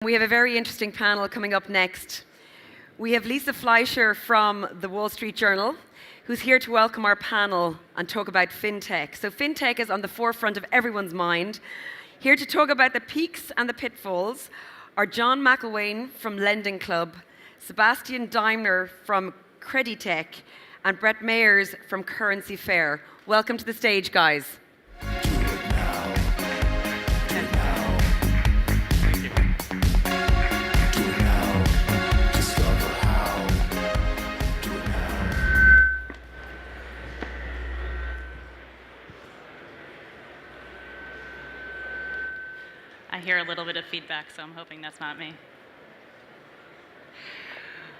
We have a very interesting panel coming up next. We have Lisa Fleisher from the Wall Street Journal, who's here to welcome our panel and talk about fintech. So fintech is on the forefront of everyone's mind. Here to talk about the peaks and the pitfalls are John Macllwaine from Lending Club, Sebastian Diemer from Kreditech, and Meyers from Currencyfair. Welcome to the stage, guys. I hear a little bit of feedback, so I'm hoping that's not me.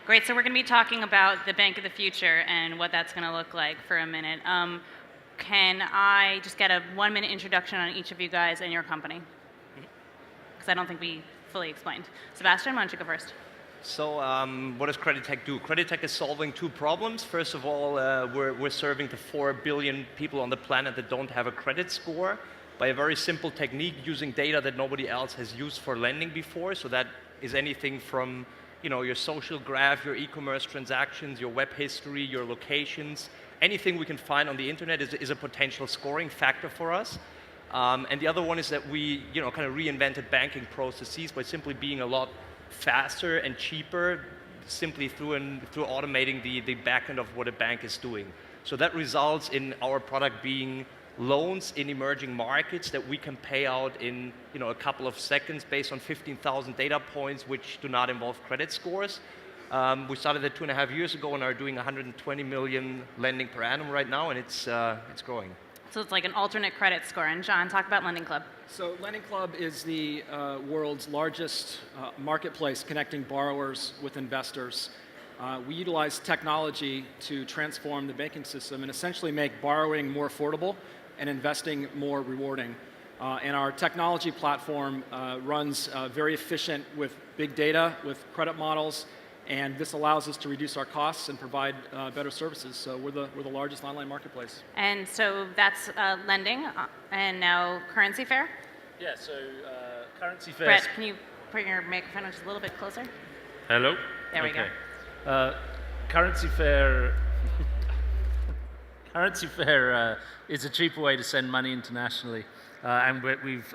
Great, so we're going to be talking about the bank of the future and what that's going to look like for a minute. Can I just get a 1-minute introduction on each of you guys and your company? Because I don't think we fully explained. Sebastian, why don't you go first? So what does Kreditech do? Kreditech is solving two problems. First of all, we're serving the 4 billion people on the planet that don't have a credit score by a very simple technique using data that nobody else has used for lending before. So that is anything from your social graph, your e-commerce transactions, your web history, your locations. Anything we can find on the internet is a potential scoring factor for us. And the other one is that we kind of reinvented banking processes by simply being a lot faster and cheaper, simply through automating the back end of what a bank is doing. So that results in our product being loans in emerging markets that we can pay out in a couple of seconds based on 15,000 data points which do not involve credit scores. We started that 2.5 years ago and are doing 120 million lending per annum right now, and it's growing. So it's like an alternate credit score. And John, talk about Lending Club. So Lending Club is the world's largest marketplace connecting borrowers with investors. We utilize technology to transform the banking system and essentially make borrowing more affordable and investing more rewarding. And our technology platform runs very efficient with big data, with credit models, and this allows us to reduce our costs and provide better services. So we're the largest online marketplace. And so that's lending, and now Currencyfair? Yeah, so Currencyfair. Brett, can you bring your microphone just a little bit closer? Hello? There we go. Currencyfair is a cheaper way to send money internationally, and we've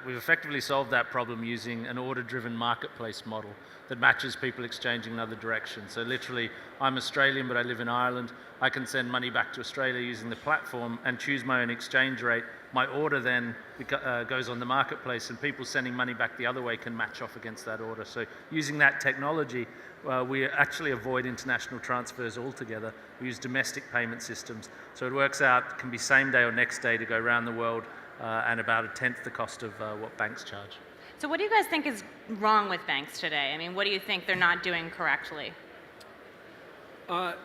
effectively solved that problem using an order-driven marketplace model that matches people exchanging in other directions. So literally, I'm Australian, but I live in Ireland. I can send money back to Australia using the platform and choose my own exchange rate. My order then goes on the marketplace, and people sending money back the other way can match off against that order. So using that technology, we actually avoid international transfers altogether. We use domestic payment systems. So it works out, can be same day or next day to go around the world, and about 1/10 the cost of what banks charge. So what do you guys think is wrong with banks today? I mean, what do you think they're not doing correctly?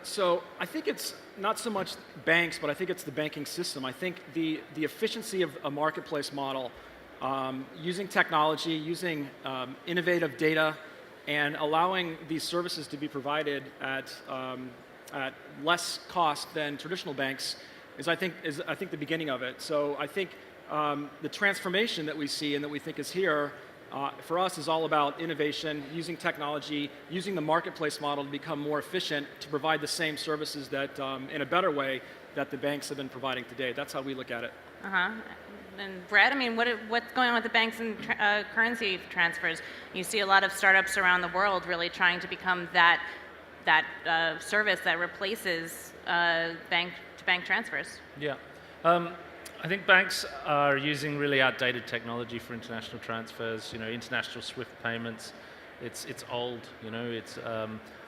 So I think it's not so much banks, but I think it's the banking system. I think the efficiency of a marketplace model, using technology, using innovative data, and allowing these services to be provided at less cost than traditional banks is I think the beginning of it. So I think the transformation that we see and that we think is here for us is all about innovation, using technology, using the marketplace model to become more efficient to provide the same services that in a better way that the banks have been providing today. That's how we look at it. And Brett, I mean, what's going on with the banks and currency transfers? You see a lot of startups around the world really trying to become that service that replaces bank-to-bank transfers. Yeah. I think banks are using really outdated technology for international transfers. International SWIFT payments. It's old.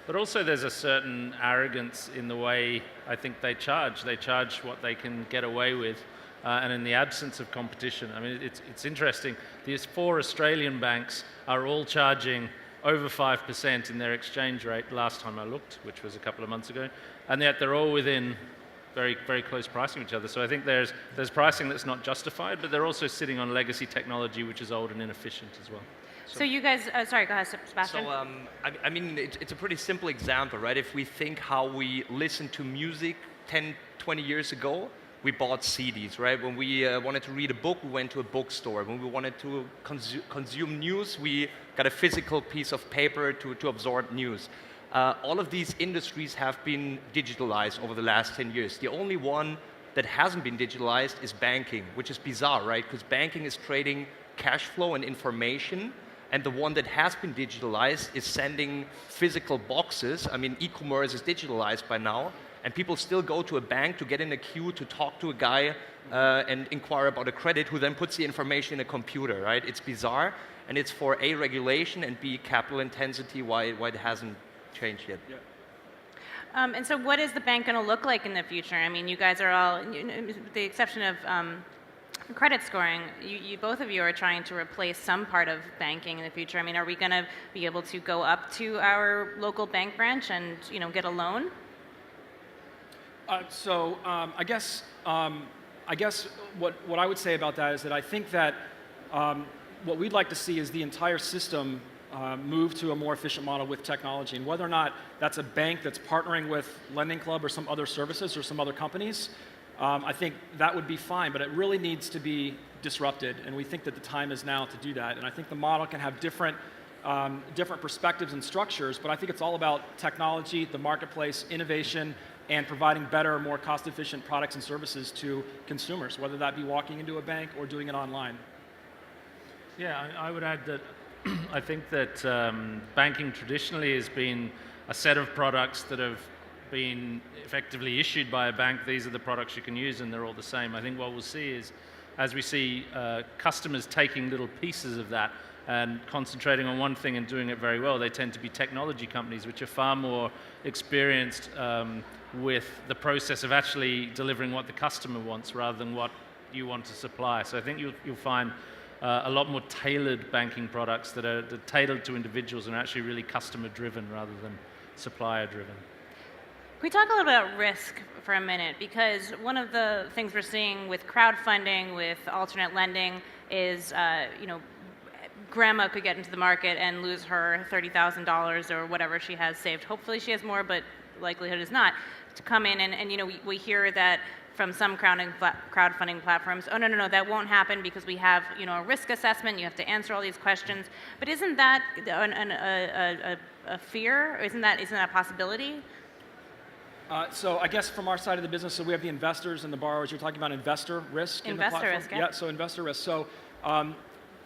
But also there's a certain arrogance in the way I think they charge. They charge what they can get away with, and in the absence of competition. I mean, it's interesting. These 4 Australian banks are all charging over 5% in their exchange rate last time I looked, which was a couple of months ago, and yet they're all within very, very close pricing of each other. So I think there's pricing that's not justified, but they're also sitting on legacy technology which is old and inefficient as well. So you guys, sorry, go ahead, Sebastian. So I mean, it's a pretty simple example, right? If we think how we listened to music 10, 20 years ago, we bought CDs, right? When we wanted to read a book, we went to a bookstore. When we wanted to consume news, we got a physical piece of paper to absorb news. All of these industries have been digitalized over the last 10 years. The only one that hasn't been digitalized is banking, which is bizarre, right? Because banking is trading cash flow and information, and the one that has been digitalized is sending physical boxes. I mean, e-commerce is digitalized by now, and people still go to a bank to get in a queue to talk to a guy and inquire about a credit, who then puts the information in a computer, right? It's bizarre, and it's for A, regulation, and B, capital intensity, why it hasn't changed yet. Yeah. And so what is the bank going to look like in the future? I mean, you guys are all, with the exception of credit scoring, both of you are trying to replace some part of banking in the future. I mean, are we going to be able to go up to our local bank branch and get a loan? I guess what I would say about that is that I think that what we'd like to see is the entire system move to a more efficient model with technology, and whether or not that's a bank that's partnering with Lending Club or some other services or some other companies, I think that would be fine, but it really needs to be disrupted, and we think that the time is now to do that. And I think the model can have different perspectives and structures, but I think it's all about technology, the marketplace, innovation, and providing better, more cost-efficient products and services to consumers, whether that be walking into a bank or doing it online. Yeah, I would add that I think that banking traditionally has been a set of products that have been effectively issued by a bank. These are the products you can use, and they're all the same. I think what we'll see is, as we see customers taking little pieces of that and concentrating on one thing and doing it very well, they tend to be technology companies, which are far more experienced with the process of actually delivering what the customer wants rather than what you want to supply. So I think you'll find a lot more tailored banking products that are tailored to individuals and are actually really customer-driven rather than supplier-driven. Can we talk a little bit about risk for a minute? Because one of the things we're seeing with crowdfunding, with alternate lending, is grandma could get into the market and lose her $30,000 or whatever she has saved. Hopefully she has more, but likelihood is not, to come in and we hear that from some crowdfunding platforms, oh, no, that won't happen because we have, a risk assessment, you have to answer all these questions. But isn't that a fear? Or isn't that a possibility? So I guess from our side of the business, so we have the investors and the borrowers. You're talking about investor risk in the platform? Investor risk, yeah. Yeah, so investor risk. So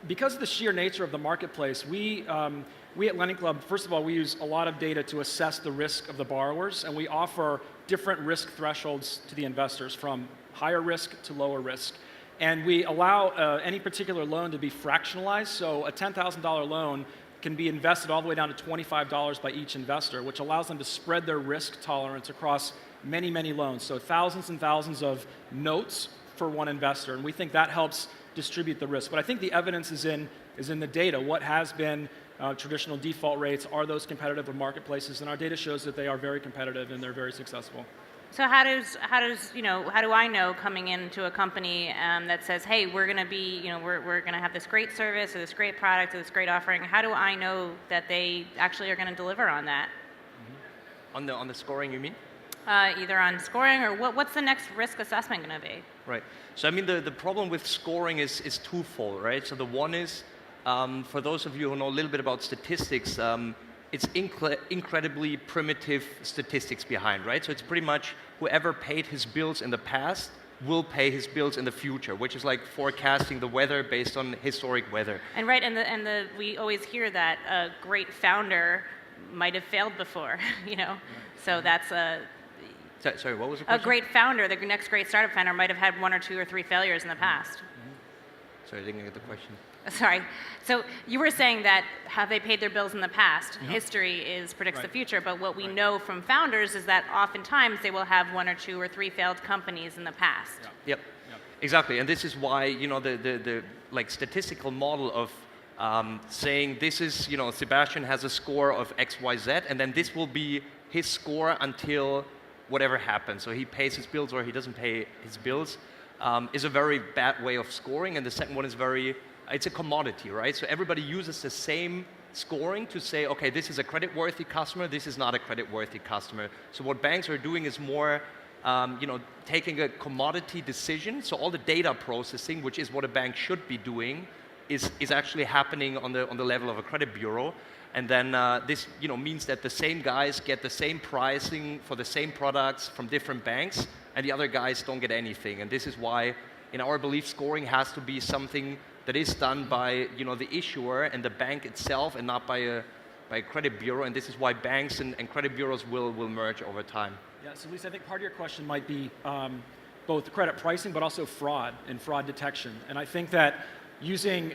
because of the sheer nature of the marketplace, we at Lending Club, first of all, we use a lot of data to assess the risk of the borrowers, and we offer different risk thresholds to the investors, from higher risk to lower risk. And we allow any particular loan to be fractionalized, so a $10,000 loan can be invested all the way down to $25 by each investor, which allows them to spread their risk tolerance across many, many loans. So thousands and thousands of notes for one investor, and we think that helps distribute the risk. But I think the evidence is in the data. What has been traditional default rates? Are those competitive with marketplaces? And our data shows that they are very competitive and they're very successful. So how do I know coming into a company that says, hey, we're going to be, we're going to have this great service or this great product or this great offering? How do I know that they actually are going to deliver on that? Mm-hmm. On the scoring, you mean? Either on scoring or what's the next risk assessment going to be? Right. So I mean, the problem with scoring is twofold, right? So the one is, for those of you who know a little bit about statistics, it's incredibly primitive statistics behind, right? So it's pretty much whoever paid his bills in the past will pay his bills in the future, which is like forecasting the weather based on historic weather. And right, we always hear that a great founder might have failed before, So that's Sorry, what was the question? A great founder, the next great startup founder, might have had 1 or 2 or 3 failures in the past. Mm-hmm. Sorry, I didn't get the question. Sorry. So you were saying that have they paid their bills in the past? Mm-hmm. History predicts Right. the future, but what we know from founders is that oftentimes they will have 1 or 2 or 3 failed companies in the past. Yep. Exactly, and this is why the like statistical model of saying this is Sebastian has a score of X, Y, Z, and then this will be his score until whatever happens. So he pays his bills or he doesn't pay his bills, is a very bad way of scoring. And the second one is it's a commodity, right? So everybody uses the same scoring to say, okay, this is a credit-worthy customer, this is not a credit-worthy customer. So what banks are doing is more taking a commodity decision. So all the data processing, which is what a bank should be doing, is actually happening on the level of a credit bureau. And then this means that the same guys get the same pricing for the same products from different banks, and the other guys don't get anything. And this is why, in our belief, scoring has to be something that is done by the issuer and the bank itself, and not by a credit bureau. And this is why banks and credit bureaus will merge over time. Yeah, so Lisa, I think part of your question might be both credit pricing, but also fraud and fraud detection. And I think that using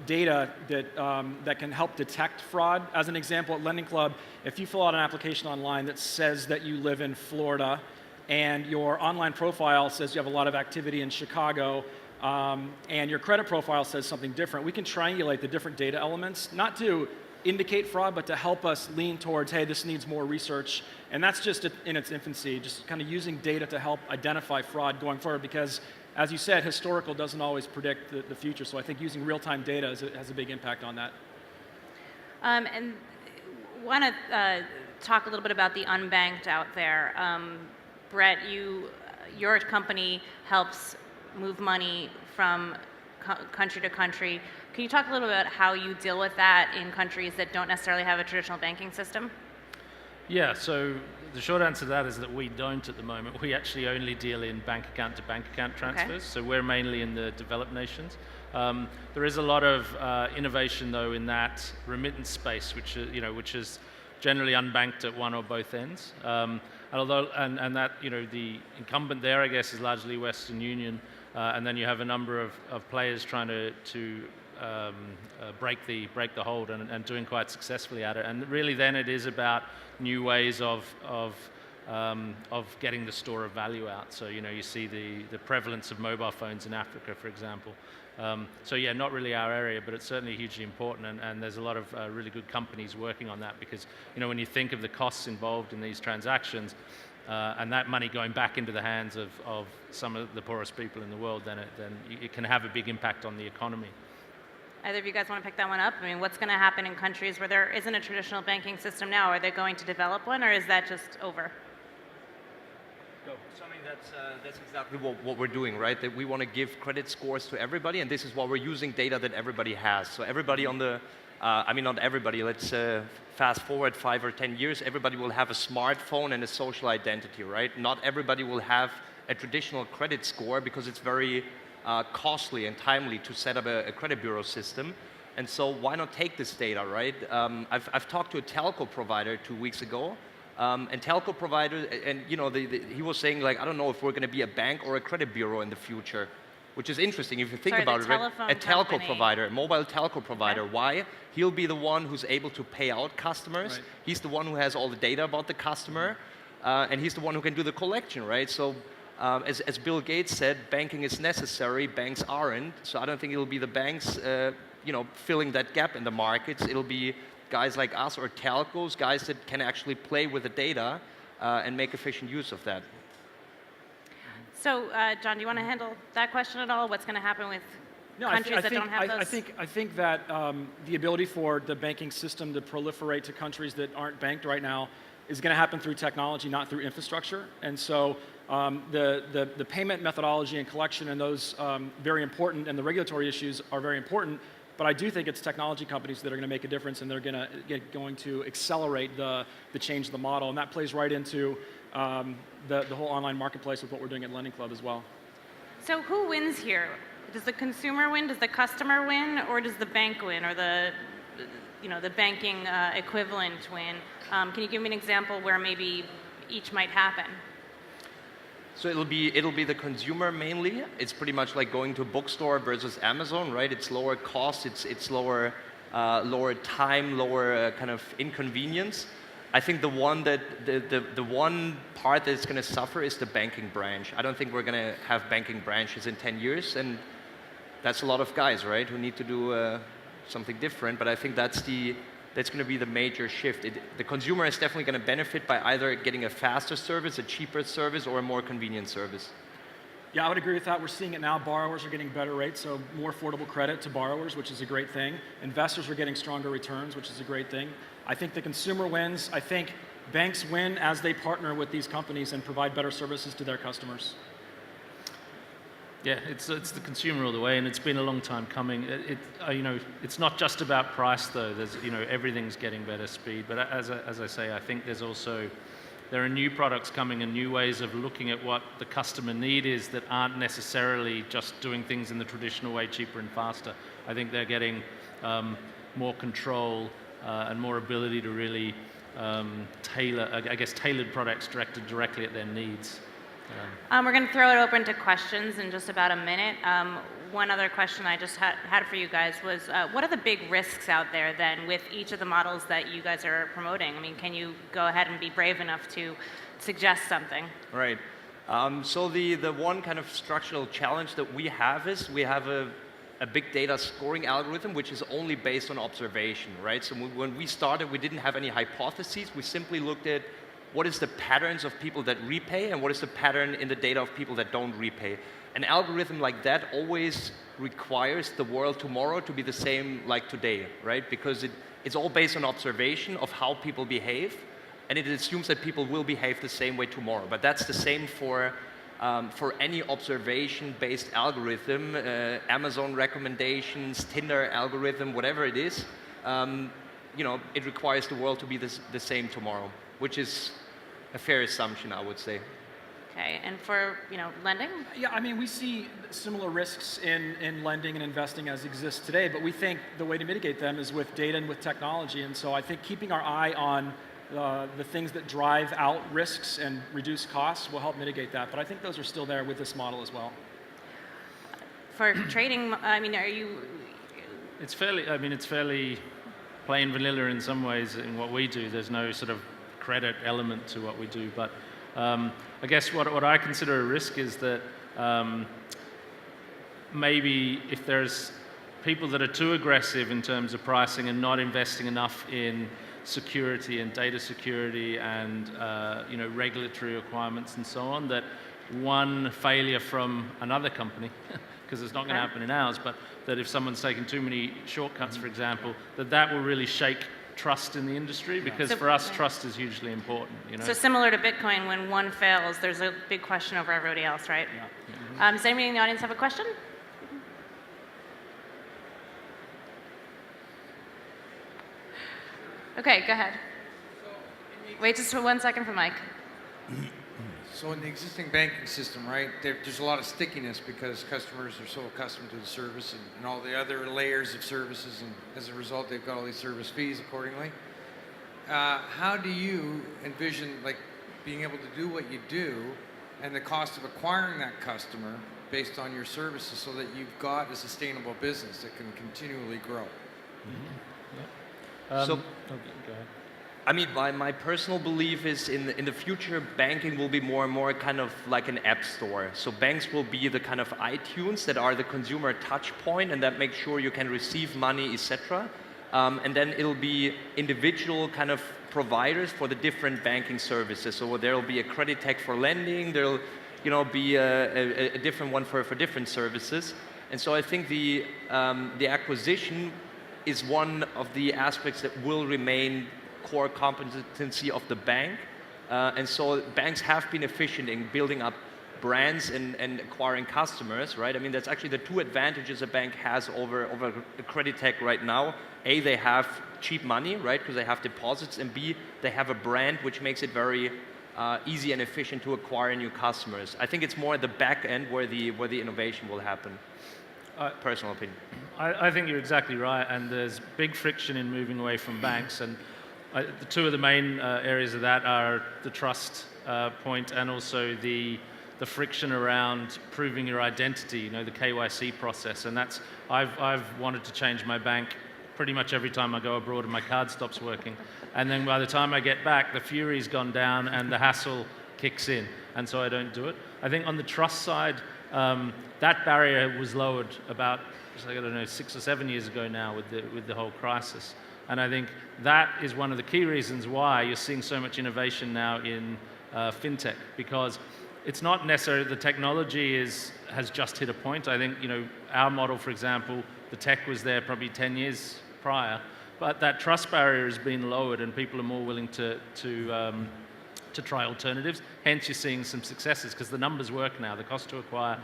data that can help detect fraud. As an example, at Lending Club, if you fill out an application online that says that you live in Florida, and your online profile says you have a lot of activity in Chicago, and your credit profile says something different, we can triangulate the different data elements, not to indicate fraud, but to help us lean towards, hey, this needs more research. And that's just in its infancy, just kind of using data to help identify fraud going forward, because as you said, historical doesn't always predict the future, so I think using real-time data has a big impact on that. And want to talk a little bit about the unbanked out there. Brett, your company helps move money from country to country. Can you talk a little bit about how you deal with that in countries that don't necessarily have a traditional banking system? Yeah, so the short answer to that is that we don't at the moment. We actually only deal in bank account to bank account transfers. Okay. So we're mainly in the developed nations. There is a lot of innovation though in that remittance space, which is generally unbanked at one or both ends. And that the incumbent there, I guess, is largely Western Union, and then you have a number of players trying to break the hold and doing quite successfully at it. And really, then it is about new ways of getting the store of value out. So you see the prevalence of mobile phones in Africa, for example. So yeah, not really our area, but it's certainly hugely important. And there's a lot of really good companies working on that, because when you think of the costs involved in these transactions, and that money going back into the hands of some of the poorest people in the world, then it can have a big impact on the economy. Either of you guys want to pick that one up? I mean, what's going to happen in countries where there isn't a traditional banking system now? Are they going to develop one, or is that just over? So I mean, that's exactly what we're doing, right? That we want to give credit scores to everybody, and this is why we're using data that everybody has. So everybody on the, not everybody, let's fast forward 5 or 10 years, everybody will have a smartphone and a social identity, right? Not everybody will have a traditional credit score, because it's very costly and timely to set up a credit bureau system. And so why not take this data, right? I've talked to a telco provider 2 weeks ago, and telco provider, and he was saying, like, I don't know if we're going to be a bank or a credit bureau in the future, which is interesting if you think about it, right? A telco provider, a mobile telco provider. Okay. Why? He'll be the one who's able to pay out customers. Right. He's the one who has all the data about the customer, and he's the one who can do the collection, right? So as Bill Gates said, banking is necessary, banks aren't. So I don't think it'll be the banks filling that gap in the markets. It'll be guys like us or telcos, guys that can actually play with the data and make efficient use of that. So, John, do you want to handle that question at all? What's going to happen with countries that don't have those? I think that the ability for the banking system to proliferate to countries that aren't banked right now is going to happen through technology, not through infrastructure. And so the payment methodology and collection and those very important, and the regulatory issues are very important. But I do think it's technology companies that are going to make a difference, and they're going to accelerate the change of the model, and that plays right into the whole online marketplace with what we're doing at Lending Club as well. So who wins here? Does the consumer win? Does the customer win? Or does the bank win? Or the banking equivalent win? Can you give me an example where maybe each might happen? So it'll be the consumer mainly. It's pretty much like going to a bookstore versus Amazon, right? It's lower cost, it's lower time, lower kind of inconvenience. I think the one part that's going to suffer is the banking branch. I don't think we're going to have banking branches in 10 years, and that's a lot of guys, right, who need to do something different. But I think that's going to be the major shift. The consumer is definitely going to benefit by either getting a faster service, a cheaper service, or a more convenient service. Yeah, I would agree with that. We're seeing it now. Borrowers are getting better rates, so more affordable credit to borrowers, which is a great thing. Investors are getting stronger returns, which is a great thing. I think the consumer wins. I think banks win as they partner with these companies and provide better services to their customers. Yeah, it's the consumer all the way, and it's been a long time coming. It's not just about price though. There's everything's getting better speed, but as I say, I think there are new products coming and new ways of looking at what the customer need is that aren't necessarily just doing things in the traditional way, cheaper and faster. I think they're getting more control and more ability to really tailored products directed directly at their needs. We're going to throw it open to questions in just about a minute. One other question I just had for you guys was, what are the big risks out there then with each of the models that you guys are promoting? I mean, can you go ahead and be brave enough to suggest something? Right. So the one kind of structural challenge that we have is we have a big data scoring algorithm which is only based on observation, right? So when we started, we didn't have any hypotheses. We simply looked at what is the patterns of people that repay and what is the pattern in the data of people that don't repay. An algorithm like that always requires the world tomorrow to be the same like today, right? Because it's all based on observation of how people behave, and it assumes that people will behave the same way tomorrow. But that's the same for any observation-based algorithm, Amazon recommendations, Tinder algorithm, whatever it is. It requires the world to be the same tomorrow, which is a fair assumption, I would say. Okay, and for lending? Yeah, I mean, we see similar risks in lending and investing as exist today, but we think the way to mitigate them is with data and with technology. And so I think keeping our eye on the things that drive out risks and reduce costs will help mitigate that. But I think those are still there with this model as well. For trading, I mean, are you? It's fairly plain vanilla in some ways in what we do. There's no sort of credit element to what we do, but I guess what I consider a risk is that maybe if there's people that are too aggressive in terms of pricing and not investing enough in security and data security and regulatory requirements and so on, that one failure from another company, because it's not going to happen in ours, but that if someone's taking too many shortcuts, for example, that will really shake trust in the industry, because for us, trust is hugely important. So similar to Bitcoin, when one fails, there's a big question over everybody else, right? Yeah. Does anybody in the audience have a question? Okay, go ahead. Wait just 1 second for Mike. So in the existing banking system, right, there's a lot of stickiness because customers are so accustomed to the service and all the other layers of services, and as a result, they've got all these service fees accordingly. How do you envision being able to do what you do and the cost of acquiring that customer based on your services so that you've got a sustainable business that can continually grow? Go ahead. I mean, my personal belief is in the future, banking will be more and more kind of like an app store. So banks will be the kind of iTunes that are the consumer touch point and that make sure you can receive money, etc. And then it'll be individual kind of providers for the different banking services. So there'll be a Kreditech for lending, there'll be a different one for different services. And so I think the acquisition is one of the aspects that will remain core competency of the bank. And so banks have been efficient in building up brands and acquiring customers, right? I mean, that's actually the two advantages a bank has over a Kreditech right now. A, they have cheap money, right, because they have deposits, and B, they have a brand which makes it very easy and efficient to acquire new customers. I think it's more at the back end where the innovation will happen. Personal opinion. I think you're exactly right, and there's big friction in moving away from banks, and the two of the main areas of that are the trust point and also the friction around proving your identity, the KYC process. And that's, I've wanted to change my bank pretty much every time I go abroad and my card stops working. And then by the time I get back, the fury's gone down and the hassle kicks in, and so I don't do it. I think on the trust side, that barrier was lowered about, I don't know, 6 or 7 years ago now with the whole crisis. And I think that is one of the key reasons why you're seeing so much innovation now in fintech, because it's not necessarily the technology has just hit a point. I think, our model, for example, the tech was there probably 10 years prior, but that trust barrier has been lowered and people are more willing to try alternatives. Hence, you're seeing some successes because the numbers work now. The cost to acquire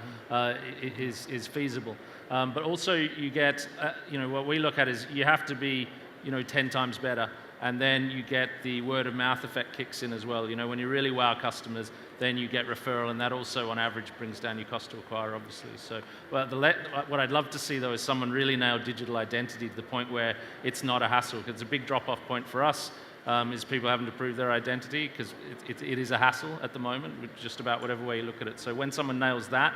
is feasible. But also, you get, what we look at is you have to be, 10 times better. And then you get the word of mouth effect kicks in as well. When you really wow customers, then you get referral, and that also, on average, brings down your cost to acquire, obviously. So, what I'd love to see, though, is someone really nail digital identity to the point where it's not a hassle. Because it's a big drop-off point for us is people having to prove their identity, because it is a hassle at the moment, with just about whatever way you look at it. So when someone nails that,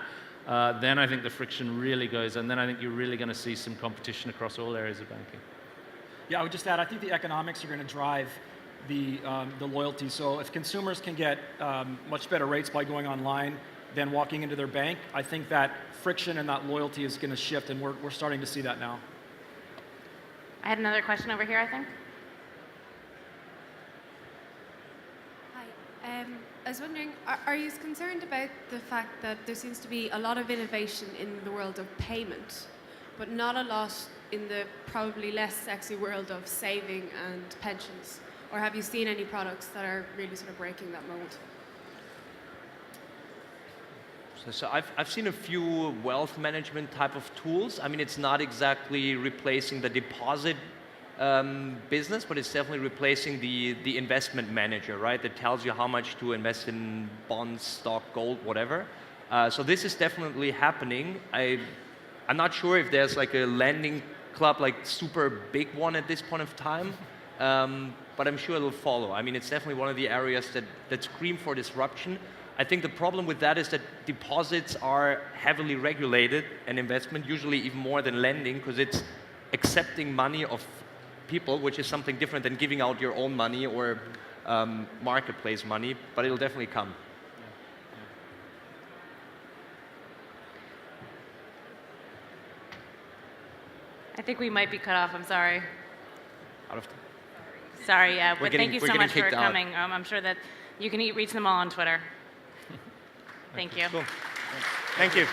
then I think the friction really goes, and then I think you're really going to see some competition across all areas of banking. Yeah, I would just add, I think the economics are going to drive the loyalty. So if consumers can get much better rates by going online than walking into their bank, I think that friction and that loyalty is going to shift, and we're starting to see that now. I had another question over here, I think. Hi. I was wondering, are you concerned about the fact that there seems to be a lot of innovation in the world of payment, but not a lot in the probably less sexy world of saving and pensions? Or have you seen any products that are really sort of breaking that mold? So I've seen a few wealth management type of tools. I mean, it's not exactly replacing the deposit business, but it's definitely replacing the investment manager, right? That tells you how much to invest in bonds, stock, gold, whatever. So this is definitely happening. I'm not sure if there's like a lending club, like super big one at this point of time, but I'm sure it'll follow. I mean, it's definitely one of the areas that scream for disruption. I think the problem with that is that deposits are heavily regulated, and investment usually even more than lending, because it's accepting money of people, which is something different than giving out your own money or marketplace money, but it'll definitely come. I think we might be cut off. I'm sorry. Out of Sorry, yeah. But thank you so much for kicked out. coming. I'm sure that you can reach them all on Twitter. Thank you. Cool. Thank you.